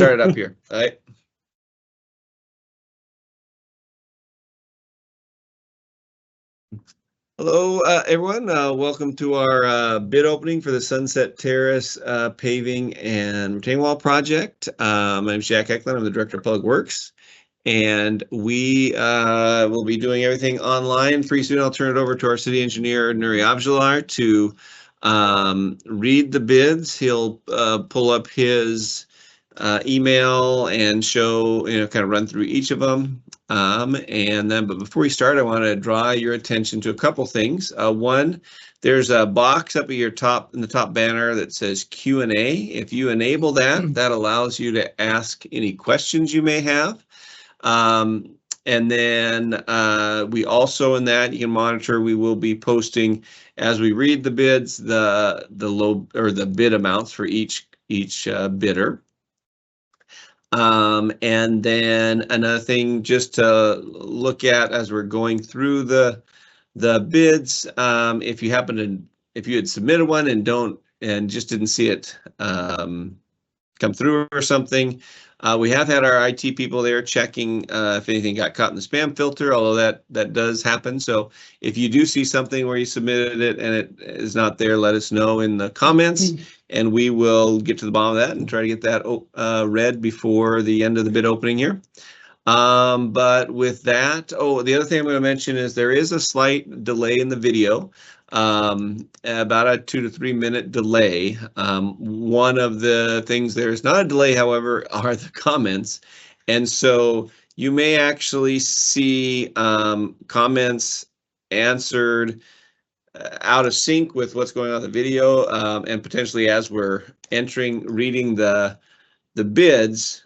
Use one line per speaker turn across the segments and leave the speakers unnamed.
Start it up here. All right. Hello, everyone. Welcome to our bid opening for the Sunset Terrace paving and retaining wall project. My name is Jack Eklund. I'm the Director of Public Works, and we will be doing everything online. Pretty soon, I'll turn it over to our city engineer, Nuri Avjalar, to read the bids. He'll pull up his email and show, kind of run through each of them. But before we start, I want to draw your attention to a couple things. One, there's a box up at your top in the top banner that says Q&A. If you enable that, that allows you to ask any questions you may have. And then we also, in that, you can monitor. We will be posting as we read the bids, the low or the bid amounts for each bidder. And then another thing just to look at as we're going through the bids, if you had submitted one and just didn't see it come through or something, we have had our IT people there checking if anything got caught in the spam filter, although that does happen. So if you do see something where you submitted it and it is not there, let us know in the comments, and we will get to the bottom of that and try to get that read before the end of the bid opening here. But with that, the other thing I'm going to mention is there is a slight delay in the video. About a 2 to 3 minute delay. One of the things there's not a delay, however, are the comments. And so you may actually see comments answered out of sync with what's going on in the video, and potentially as we're reading the bids,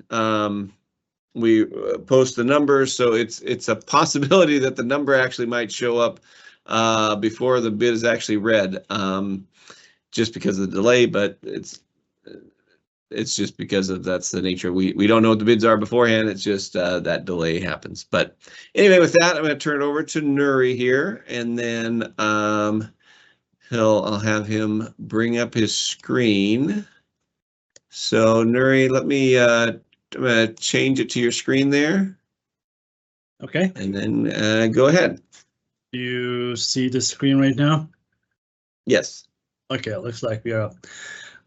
we post the numbers. So it's a possibility that the number actually might show up before the bid is actually read, just because of the delay, but it's just because that's the nature. We don't know what the bids are beforehand. It's just that delay happens. But anyway, with that, I'm going to turn it over to Nuri here, and then I'll have him bring up his screen. So Nuri, I'm going to change it to your screen there.
Okay.
And then go ahead.
You see the screen right now?
Yes.
Okay, looks like we are up.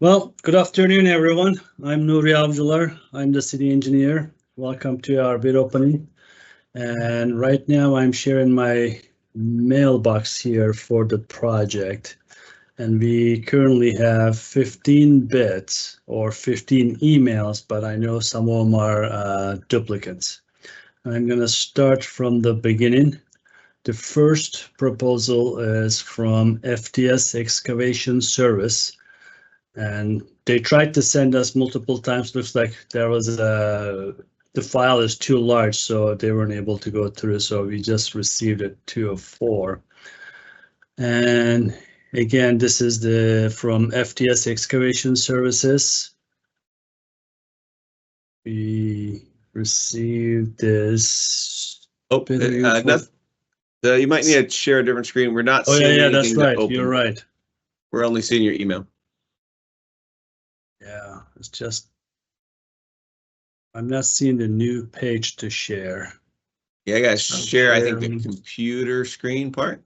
Well, good afternoon, everyone. I'm Nuri Avjalar. I'm the city engineer. Welcome to our bid opening. And right now I'm sharing my mailbox here for the project. And we currently have 15 bids or 15 emails, but I know some of them are duplicates. I'm going to start from the beginning. The first proposal is from FTS Excavation Service, and they tried to send us multiple times. Looks like there was the file is too large, so they weren't able to go through. So we just received it 2 of 4. And again, this is from FTS Excavation Services. We received this.
You might need to share a different screen. We're not seeing anything.
That's right.
Open.
You're right.
We're only seeing your email.
Yeah, it's just I'm not seeing the new page to share.
Yeah, I gotta share. I think the computer screen part.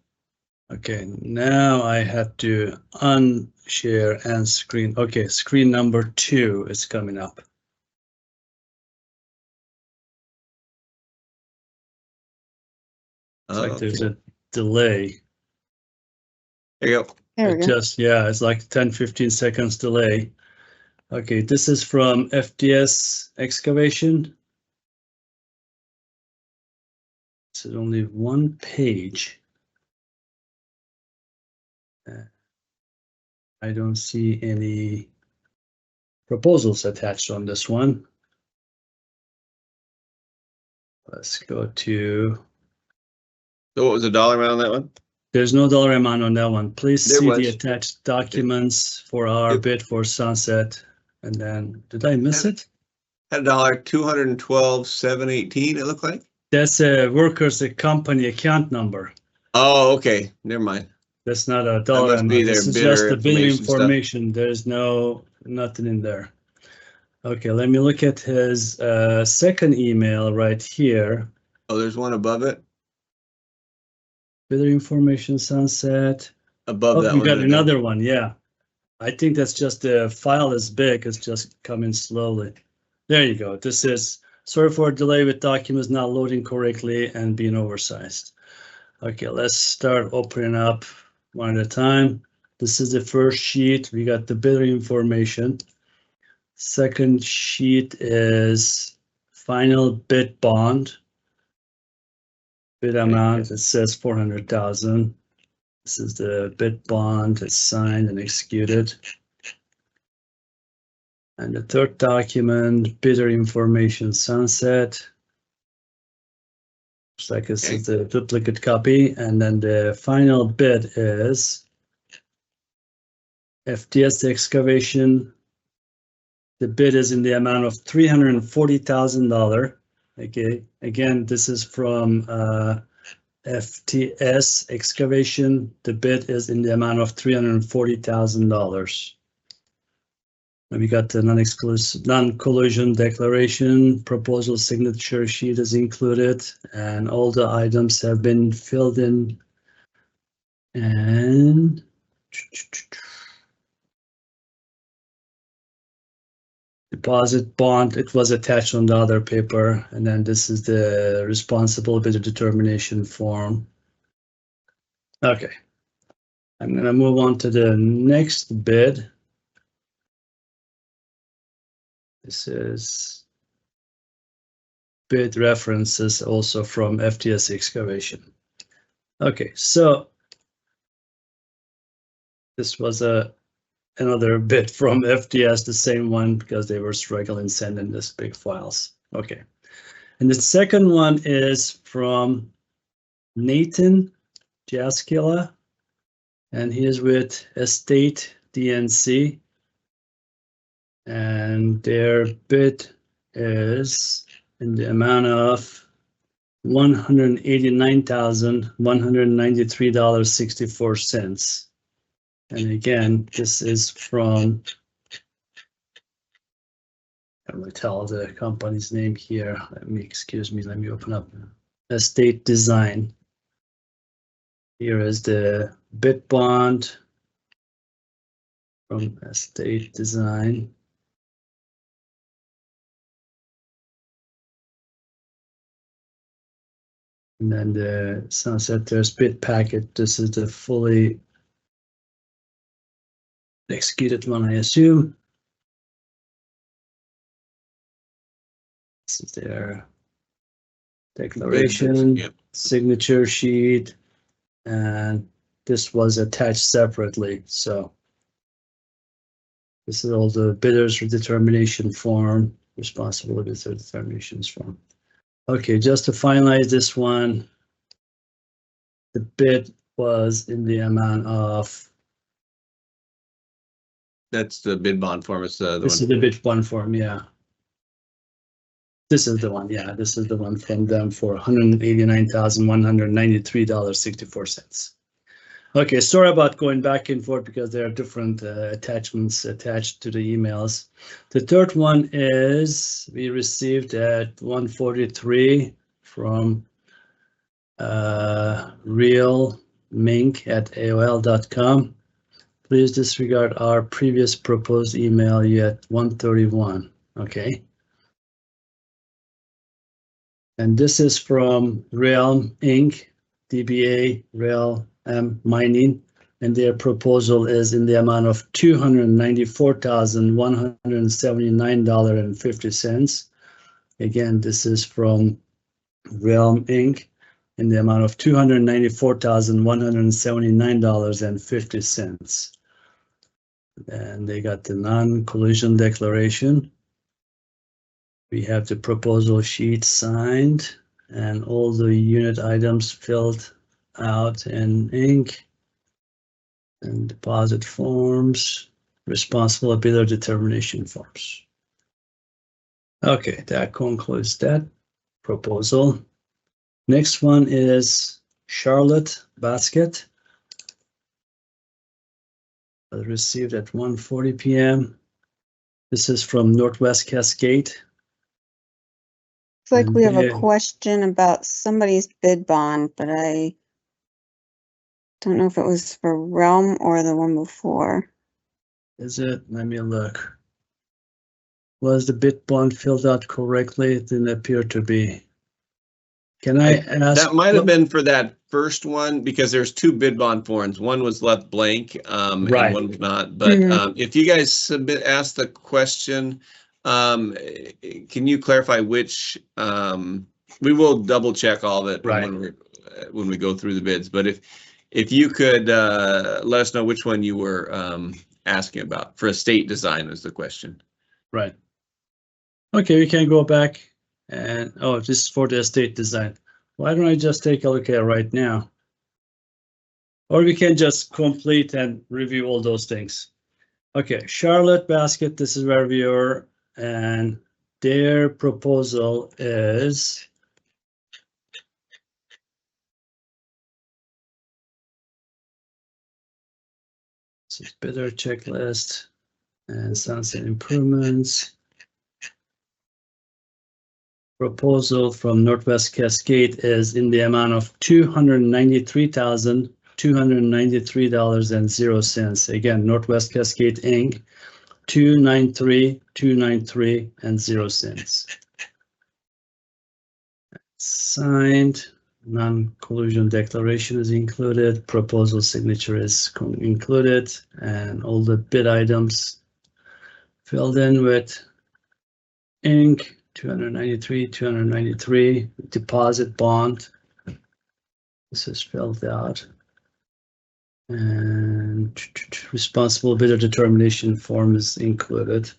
Okay, now I have to unshare and screen. Okay, screen number 2 is coming up. It's like there's a delay.
There you go.
There we go.
It's like 10-15 seconds delay. Okay, this is from FTS Excavation. This is only one page. I don't see any proposals attached on this one. Let's go to.
So what was the dollar amount on that one?
There's no dollar amount on that one. Please see the attached documents for our bid for Sunset. And then, did I miss it?
Had $212,718. It looked like.
That's a workers' company account number.
Oh, okay. Never mind.
That's not a dollar amount. This is just the bidding information. There's nothing in there. Okay, let me look at his second email right here.
Oh, there's one above it?
Bidder information, Sunset.
Above
Oh,
that
we
one
got
right there.
another one, yeah. I think that's just the file is big, it's just coming slowly. There you go. This is, sorry for a delay with documents not loading correctly and being oversized. Okay, let's start opening up one at a time. This is the first sheet. We got the bidder information. Second sheet is final bid bond. Bid amount, it says 400,000. This is the bid bond. It's signed and executed. And the third document, bidder information, Sunset. Looks like this is the duplicate copy. And then the final bid is FTS excavation. The bid is in the amount of $340,000. Okay, again, this is from FTS excavation. The bid is in the amount of $340,000. We got the non-collision declaration, proposal signature sheet is included, and all the items have been filled in. And deposit bond, it was attached on the other paper, and then this is the responsible bidder determination form. Okay, I'm gonna move on to the next bid. This is bid references also from FTS excavation. Okay, so this was another bid from FTS, the same one, because they were struggling sending this big files. Okay, and the second one is from Nathan Jaskila, and he is with Estate DNC, and their bid is in the amount of $189,193.64. And again, this is from, I'm going to tell the company's name here. Let me open up Estate Design. Here is the bid bond from Estate Design. And then the Sunset Terrace bid packet. This is the fully executed one, I assume. This is their declaration,
Yep.
signature sheet, and this was attached separately. So this is all the bidders determination form, responsible bidder determinations form. Okay, just to finalize this one, the bid was in the amount of.
That's the bid bond form. It's the
This
one.
is the bid bond form, yeah. This is the one, yeah. This is the one from them for $189,193.64. Okay, sorry about going back and forth because there are different attachments attached to the emails. The third one is we received at 1:43 from realmink@aol.com. Please disregard our previous proposed email you at 1:31. Okay. And this is from Realm Inc., DBA Realm Mining, and their proposal is in the amount of $294,179.50. Again, this is from Realm Inc. in the amount of $294,179.50. And they got the non-collision declaration. We have the proposal sheet signed and all the unit items filled out in ink and deposit forms, responsible bidder determination forms. Okay, that concludes that proposal. Next one is Charlotte Basket. Received at 1:40 p.m. This is from Northwest Cascade.
Looks like
And
we have a
they-
question about somebody's bid bond, but I don't know if it was for Realm or the one before.
Is it? Let me look. Was the bid bond filled out correctly? It didn't appear to be. Can I ask?
That might have been for that first one because there's two bid bond forms. One was left blank,
Right.
and one was not. But
Mhm.
if you guys ask the question, can you clarify which? We will double check all of it
Right.
when we go through the bids. But if you could let us know which one you were asking about for estate design was the question.
Right. Okay, we can go back and, oh, this is for the estate design. Why don't I just take a look at it right now? Or we can just complete and review all those things. Okay, Charlotte Basket, this is where we are, and their proposal is this is bidder checklist and Sunset Improvements. Proposal from Northwest Cascade is in the amount of $293,293.00. Again, Northwest Cascade Inc. 293,293.00. Signed. Non-collusion declaration is included. Proposal signature is included, and all the bid items filled in with ink. 293 deposit bond. This is filled out. And responsible bidder determination form is included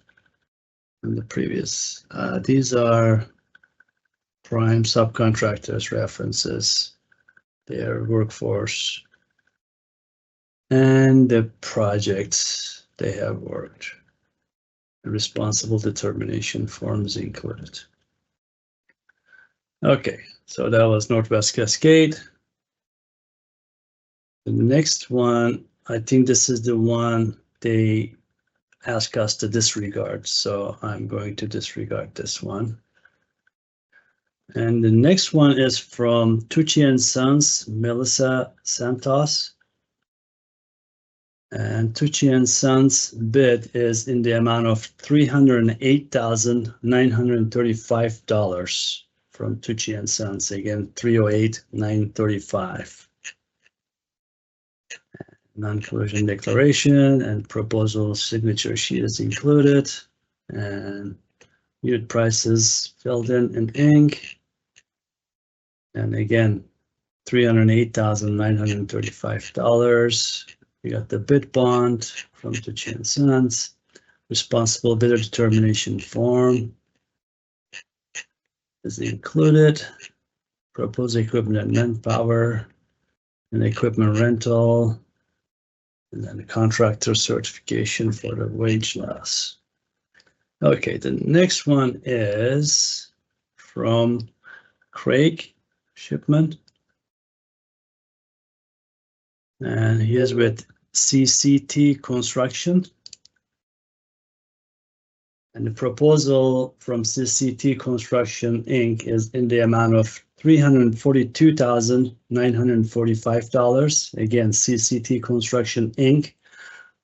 in the previous. These are prime subcontractors references, their workforce, and the projects they have worked. The responsible determination forms included. Okay, so that was Northwest Cascade. The next one, I think this is the one they ask us to disregard, so I'm going to disregard this one. And the next one is from Tucci & Sons, Melissa Santos. And Tucci & Sons bid is in the amount of $308,935 from Tucci & Sons. Again, $308,935. Non-collusion declaration and proposal signature sheet is included. And unit prices filled in ink. And again, $308,935. We got the bid bond from Tucci & Sons, responsible bidder determination form is included, proposed equipment and manpower, and equipment rental, and then the contractor certification for the wage loss. Okay, the next one is from Craig Shipman. And he is with CCT Construction. And the proposal from CCT Construction Inc. is in the amount of $342,945. Again, CCT Construction Inc.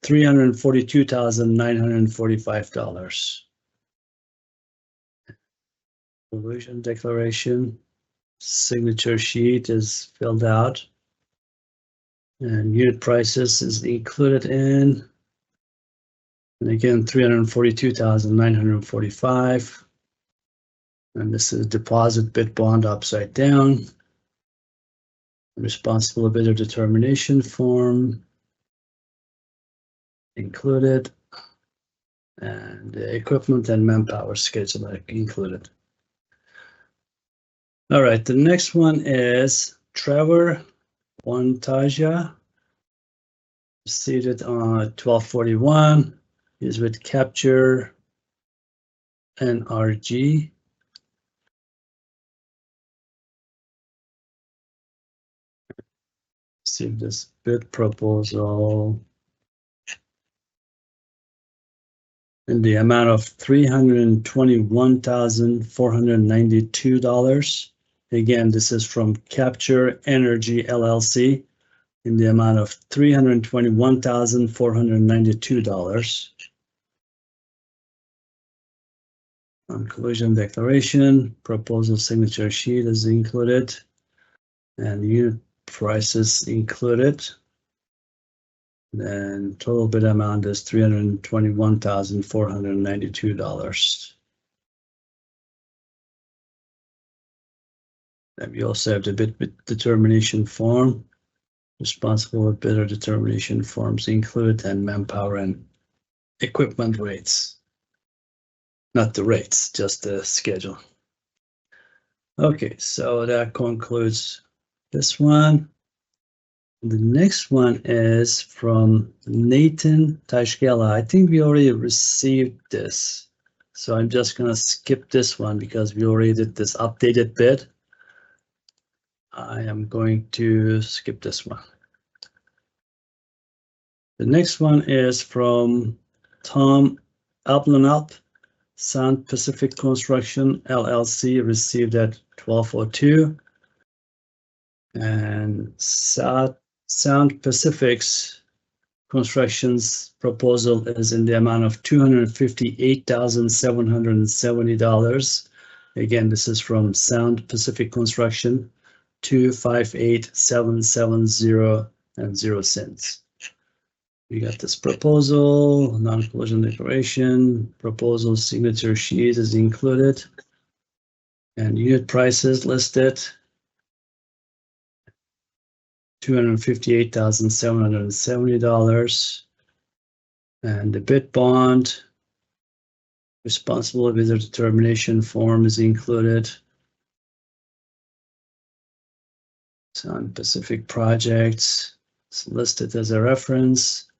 $342,945. Collusion declaration, signature sheet is filled out. And unit prices is included in, and again, $342,945. And this is deposit bid bond upside down. Responsible bidder determination form included. And the equipment and manpower schedule are included. All right, the next one is Trevor Wantaja, seated on 1241. He's with Capture NRG. See this bid proposal. in the amount of $321,492. Again, this is from Capture Energy LLC in the amount of $321,492. Conclusion declaration, proposal signature sheet is included, and unit prices included. Then total bid amount is $321,492. And we also have the bid determination form. Responsible bidder determination forms included, and manpower and equipment rates. Not the rates, just the schedule. Okay, so that concludes this one. The next one is from Nathan Tashkela. I think we already received this, so I'm just gonna skip this one because we already did this updated bid. I am going to skip this one. The next one is from Tom Ablanalp, Sound Pacific Construction LLC, received at 12:02. And Sound Pacific's construction's proposal is in the amount of $258,770. Again, this is from Sound Pacific Construction, 258,770.00. We got this proposal, non-collision declaration, proposal signature sheet is included, and unit prices listed. $258,770, and the bid bond, responsible bidder determination form is included. Sound Pacific projects is listed as a reference.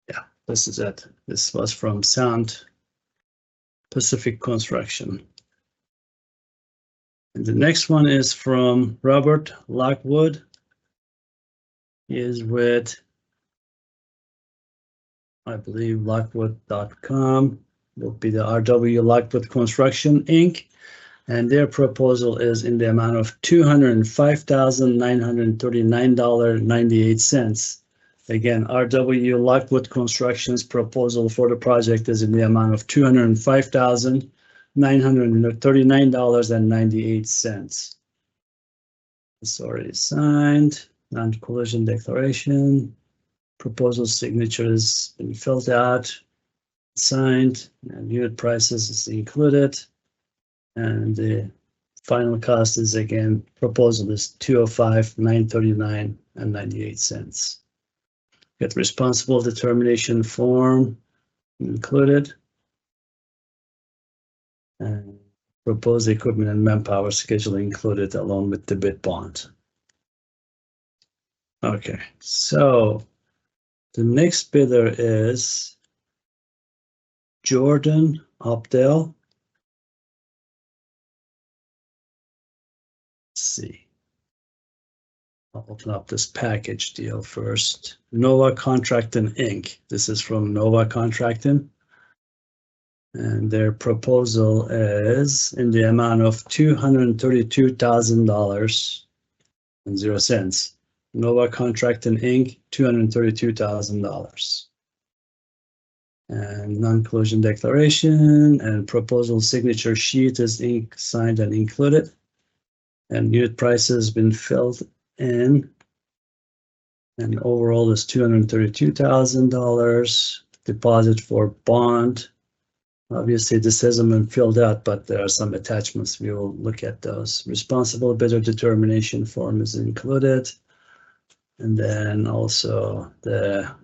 Yeah, this is it. This was from Sound Pacific Construction. And the next one is from Robert Lockwood. He is with, I believe, Lockwood.com. Will be the RW Lockwood Construction, Inc. And their proposal is in the amount of $205,939.98. Again, RW Lockwood Construction's proposal for the project is in the amount of $205,939.98. It's already signed. Non-collision declaration. Proposal signature has been filled out, signed, and unit prices is included. And the final cost is, again, proposal is $205,939.98. Get responsible determination form included. And proposed equipment and manpower schedule included along with the bid bond. Okay, so the next bidder is Jordan Opdell. Let's see. I'll open up this package deal first. Nova Contracting Inc. This is from Nova Contracting. And their proposal is in the amount of $232,000.00. Nova Contracting Inc., $232,000. And non-collision declaration and proposal signature sheet is signed and included. And unit price has been filled in. And overall is $232,000. Deposit for bond. Obviously, this hasn't been filled out, but there are some attachments. We will look at those. Responsible bidder determination form is included. And then also the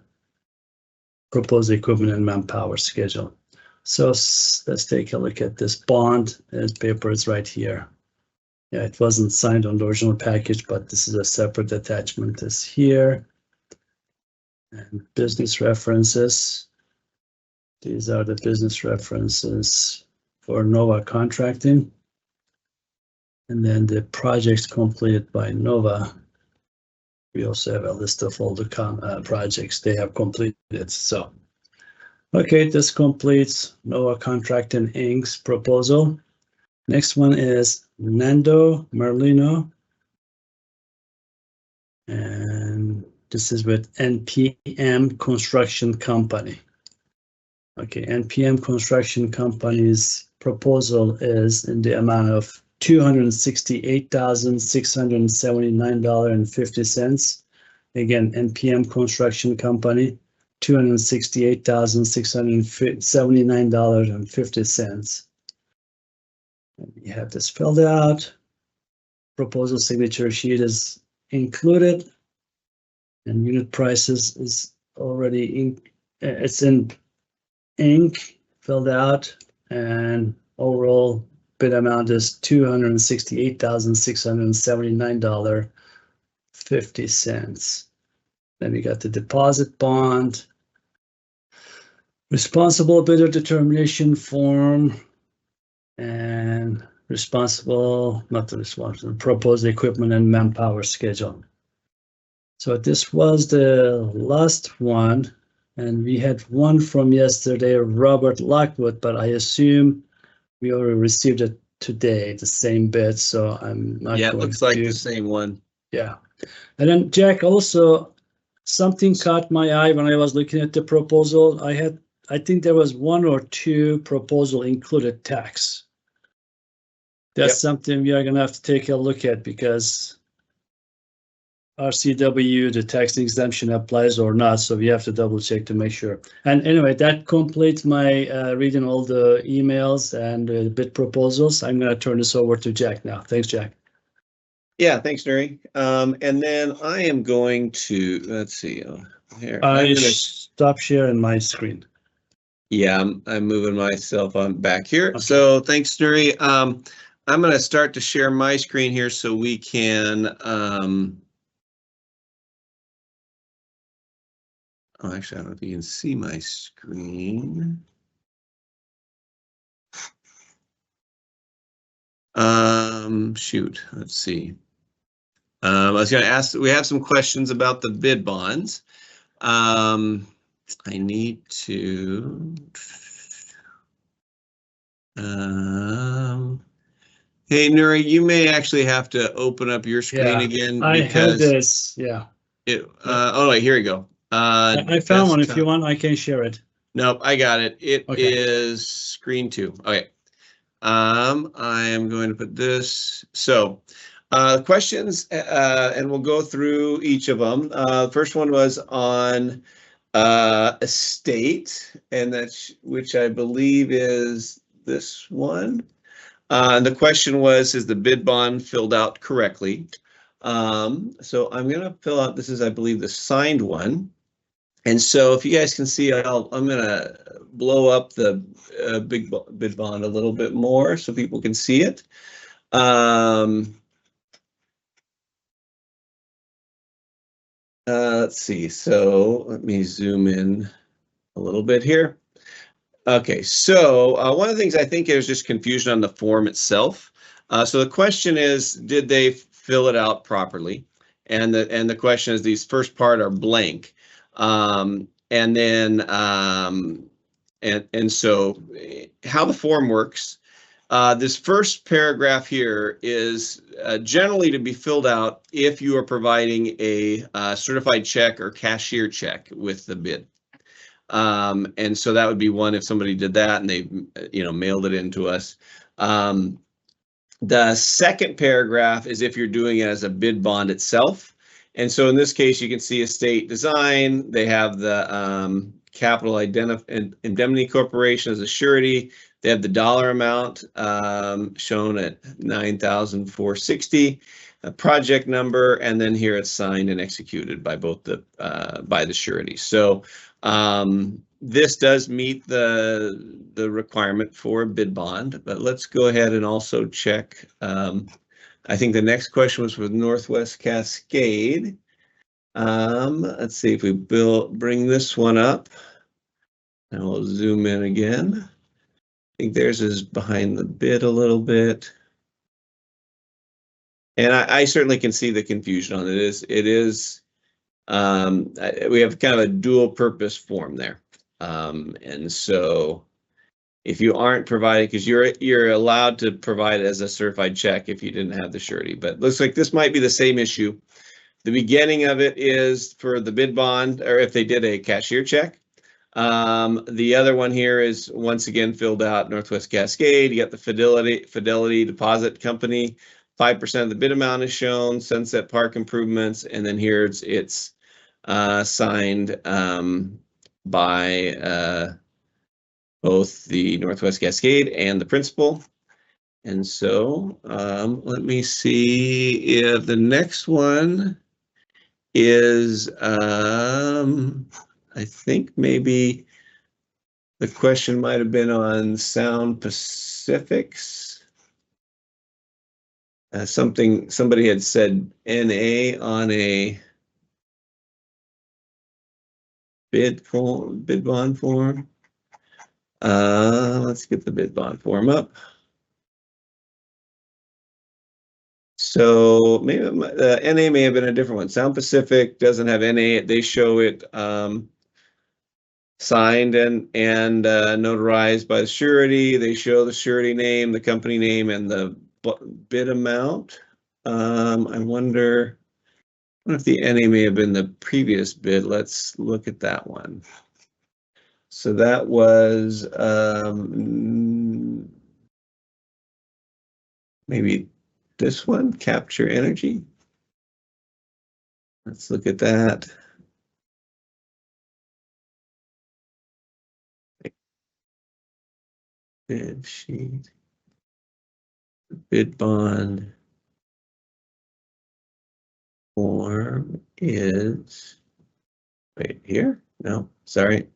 proposed equipment and manpower schedule. So let's take a look at this bond. And paper is right here. Yeah, it wasn't signed on the original package, but this is a separate attachment. Is here. And business references. These are the business references for Nova Contracting. And then the projects completed by Nova we also have a list of all the projects they have completed. So, okay, this completes NOAA Contracting Inc.'s proposal. Next one is Nando Merlino. And this is with NPM Construction Company. Okay, NPM Construction Company's proposal is in the amount of $268,679.50. Again, NPM Construction Company, $268,679.50. You have this filled out. Proposal signature sheet is included, and unit prices is already it's in ink, filled out, and overall bid amount is $268,679.50. Then we got the deposit bond, responsible bidder determination form, and proposed equipment and manpower schedule. So this was the last one, and we had one from yesterday, Robert Lockwood, but I assume we already received it today, the same bid, so I'm not
Yeah, it
going
looks like
to.
the same one.
Yeah. And then Jack, also something caught my eye when I was looking at the proposal. I think there was one or two proposal included tax. That's
Yep.
something we are gonna have to take a look at, because RCW, the tax exemption applies or not, so we have to double check to make sure. And anyway, that completes my reading all the emails and bid proposals. I'm gonna turn this over to Jack now. Thanks, Jack.
Yeah, thanks, Nuri. And then I am going to, let's see, here.
I stop sharing my screen.
Yeah, I'm moving myself on back here.
Okay.
So thanks, Nuri. I'm going to start to share my screen here so we can. Oh, actually, I don't know if you can see my screen. Shoot, let's see. I was going to ask, we have some questions about the bid bonds. I need to. Hey, Nuri, you may actually have to open up your screen again.
I have this, yeah.
Oh, wait, here we go.
I found one. If you want, I can share it.
Nope, I got it. It
Okay.
is screen 2. Okay. I am going to put this. So, questions, and we'll go through each of them. The first one was on estate, and that's which I believe is this one. The question was, is the bid bond filled out correctly? So I'm going to fill out, this is, I believe, the signed one. And so if you guys can see, I'm going to blow up the big bid bond a little bit more so people can see it. Let's see. So let me zoom in a little bit here. Okay, so one of the things I think is just confusion on the form itself. So the question is, did they fill it out properly? And the question is, these first part are blank. And then so how the form works. This first paragraph here is generally to be filled out if you are providing a certified check or cashier check with the bid. And so that would be one if somebody did that and they, mailed it in to us. The second paragraph is if you're doing it as a bid bond itself. And so in this case, you can see estate design. They have the Capital Indemnity Corporation as a surety. They have the dollar amount shown at $9,460, a project number, and then here it's signed and executed by both by the surety. So this does meet the requirement for a bid bond, but let's go ahead and also check. I think the next question was with Northwest Cascade. Let's see if we bring this one up, and we'll zoom in again. I think theirs is behind the bid a little bit. And I certainly can see the confusion on it. It is we have kind of a dual purpose form there. And so if you aren't providing, because you're allowed to provide it as a certified check if you didn't have the surety, but looks like this might be the same issue. The beginning of it is for the bid bond, or if they did a cashier check. The other one here is once again filled out Northwest Cascade. You got the Fidelity Deposit Company. 5% of the bid amount is shown. Sunset Park Improvements, and then here it's signed by both the Northwest Cascade and the principal. And so let me see if the next one is, I think maybe the question might have been on Sound Pacifics. Somebody had said NA on a bid bond form. Let's get the bid bond form up. So maybe the NA may have been a different one. Sound Pacific doesn't have NA. They show it signed and notarized by the surety. They show the surety name, the company name, and the bid amount. I wonder if the NA may have been the previous bid. Let's look at that one. So that was maybe this one, Capture Energy. Let's look at that. Bid sheet, bid bond form is right here. No, sorry.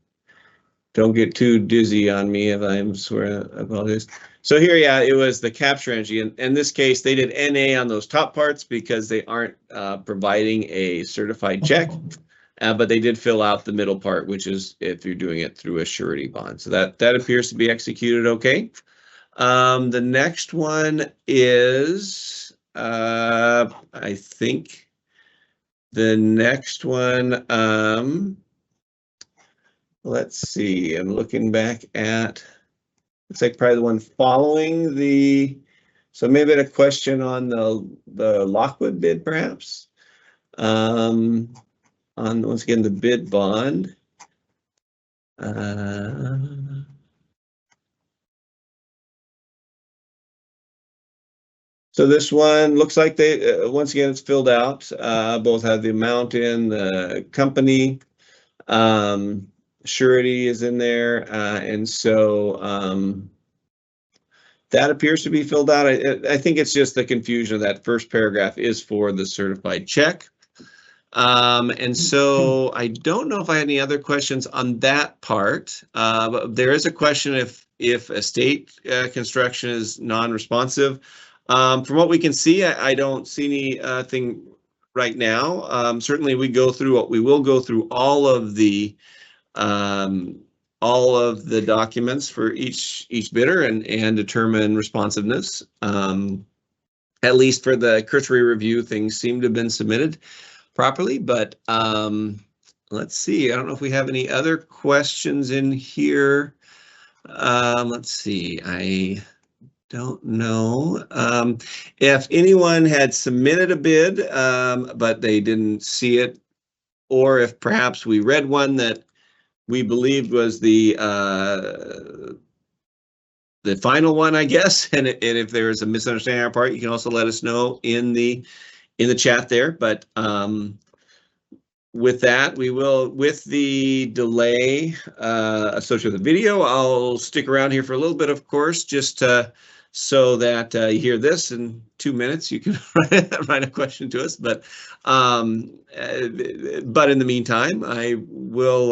Don't get too dizzy on me if I'm swearing. I apologize. So here, yeah, it was the Capture Energy. And in this case, they did NA on those top parts because they aren't providing a certified check. But they did fill out the middle part, which is if you're doing it through a surety bond. So that appears to be executed okay. The next one is, I think the next one, let's see, I'm looking back at, it's like probably the one following the, so maybe a question on the Lockwood bid perhaps. On once again, the bid bond. So this one looks like they, once again, it's filled out. Both have the amount in, the company, surety is in there, and so that appears to be filled out. I think it's just the confusion of that first paragraph is for the certified check. And so I don't know if I had any other questions on that part, but there is a question if estate construction is non-responsive. From what we can see, I don't see anything right now. Certainly we will go through all of the documents for each bidder and determine responsiveness. At least for the cursory review, things seem to have been submitted properly, but let's see. I don't know if we have any other questions in here. Let's see. I don't know if anyone had submitted a bid, but they didn't see it, or if perhaps we read one that we believed was the final one, I guess. And if there's a misunderstanding on our part, you can also let us know in the chat there. But with that, we will, with the delay associated with the video, I'll stick around here for a little bit, of course, just so that you hear this in 2 minutes. You can write a question to us, but in the meantime, I will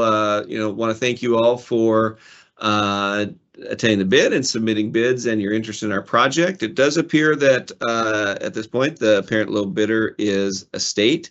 want to thank you all for attending the bid and submitting bids and your interest in our project. It does appear that at this point the parent low bidder is Estate.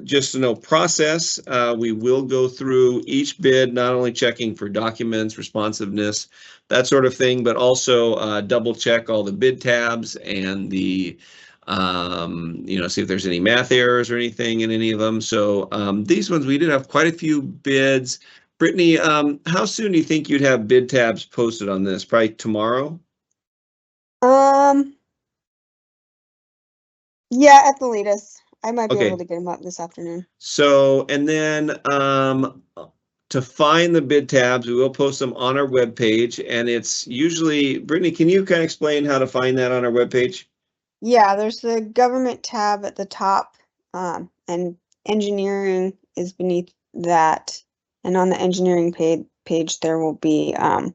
Just to know process, we will go through each bid, not only checking for documents, responsiveness, that sort of thing, but also double check all the bid tabs and the see if there's any math errors or anything in any of them. So these ones, we did have quite a few bids. Brittany, how soon do you think you'd have bid tabs posted on this? Probably tomorrow?
Yeah, at the latest. I might be
Okay.
able to get them up this afternoon.
So, and then to find the bid tabs, we will post them on our webpage, and it's usually, Brittany, can you kind of explain how to find that on our webpage?
Yeah, there's the government tab at the top, and engineering is beneath that. And on the engineering page, there will be a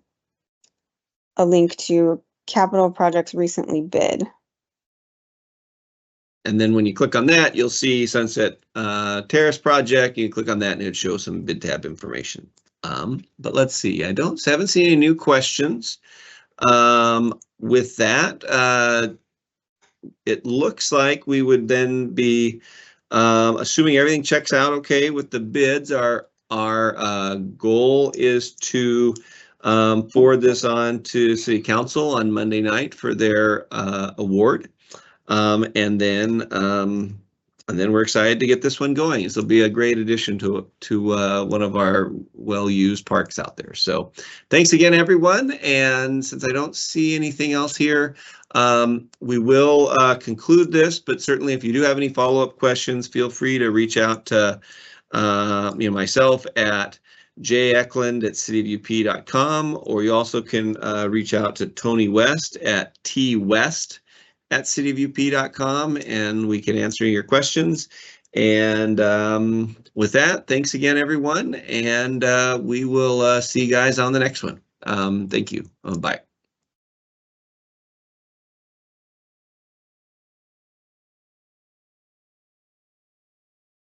link to capital projects recently bid.
And then when you click on that, you'll see Sunset Terrace project. You click on that and it shows some bid tab information. But let's see, haven't seen any new questions. With that, it looks like we would then be assuming everything checks out okay with the bids. Our goal is to forward this on to City Council on Monday night for their award. And then we're excited to get this one going. This will be a great addition to one of our well-used parks out there. So thanks again, everyone. And since I don't see anything else here, we will conclude this, but certainly if you do have any follow-up questions, feel free to reach out to myself at jeklund@cityofUP.com, or you also can reach out to Tony West at twest@cityofUP.com, and we can answer your questions. And with that, thanks again, everyone, and we will see you guys on the next one. Thank you. Bye.